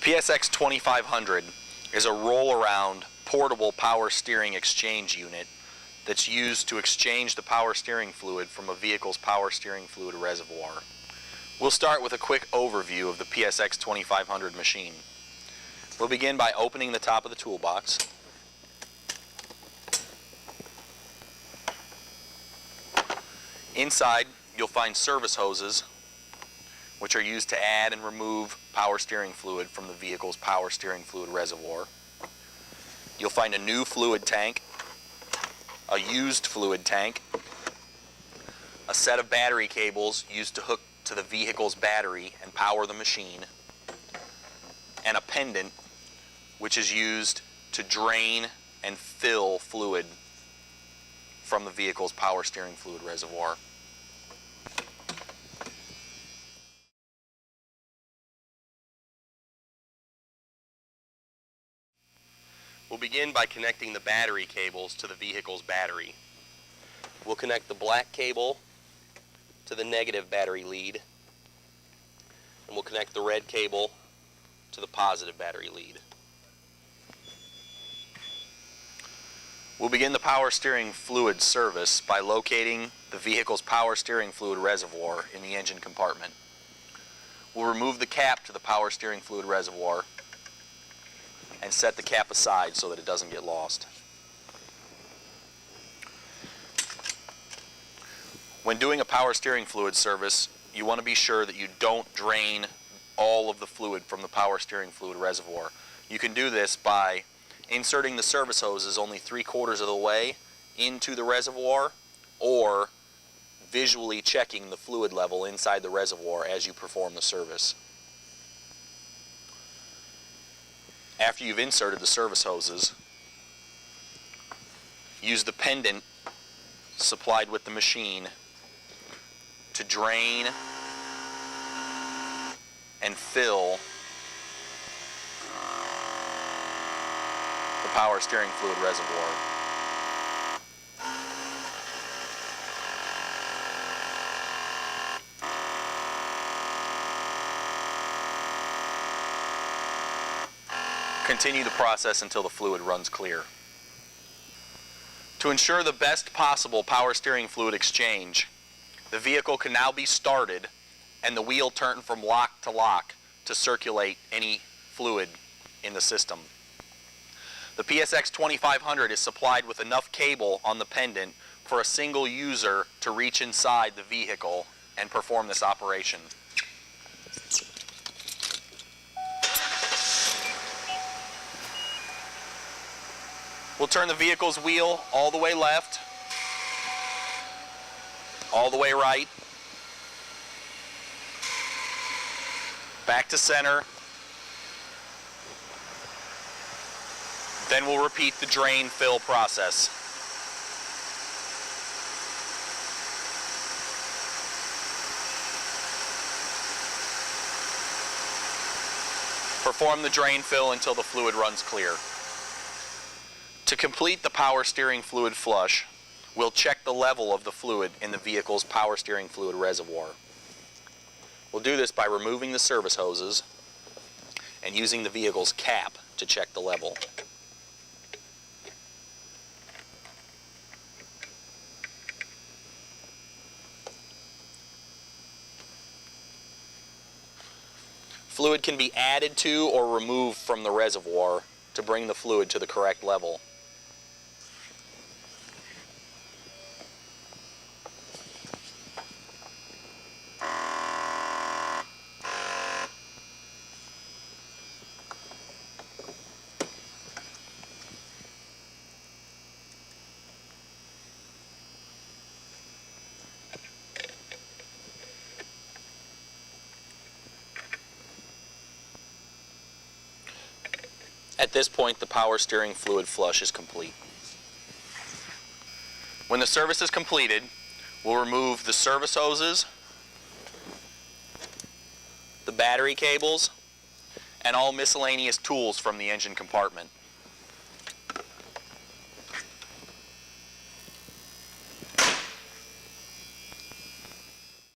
PSX 2500 is a roll-around portable power steering exchange unit that's used to exchange the power steering fluid from a vehicle's power steering fluid reservoir. We'll start with a quick overview of the PSX 2500 machine. We'll begin by opening the top of the toolbox. Inside, you'll find service hoses, which are used to add and remove power steering fluid from the vehicle's power steering fluid reservoir. You'll find a new fluid tank, a used fluid tank, a set of battery cables used to hook to the vehicle's battery and power the machine, and a pendant which is used to drain and fill fluid from the vehicle's power steering fluid reservoir. We'll begin by connecting the battery cables to the vehicle's battery. We'll connect the black cable to the negative battery lead, and we'll connect the red cable to the positive battery lead. We'll begin the power steering fluid service by locating the vehicle's power steering fluid reservoir in the engine compartment. We'll remove the cap to the power steering fluid reservoir and set the cap aside so that it doesn't get lost. When doing a power steering fluid service, you want to be sure that you don't drain all of the fluid from the power steering fluid reservoir. You can do this by inserting the service hoses only 3/4 of the way into the reservoir, or visually checking the fluid level inside the reservoir as you perform the service. After you've inserted the service hoses, use the pendant supplied with the machine to drain and fill the power steering fluid reservoir. Continue the process until the fluid runs clear. To ensure the best possible power steering fluid exchange, the vehicle can now be started and the wheel turned from lock to circulate any fluid in the system. The PSX 2500 is supplied with enough cable on the pendant for a single user to reach inside the vehicle and perform this operation. We'll turn the vehicle's wheel all the way left, all the way right, back to center. Then we'll repeat the drain fill process. Perform the drain fill until the fluid runs clear. To complete the power steering fluid flush, we'll check the level of the fluid in the vehicle's power steering fluid reservoir. We'll do this by removing the service hoses and using the vehicle's cap to check the level. Fluid can be added to or removed from the reservoir to bring the fluid to the correct level. At this point, the power steering fluid flush is complete. When the service is completed, we'll remove the service hoses, the battery cables, and all miscellaneous tools from the engine compartment.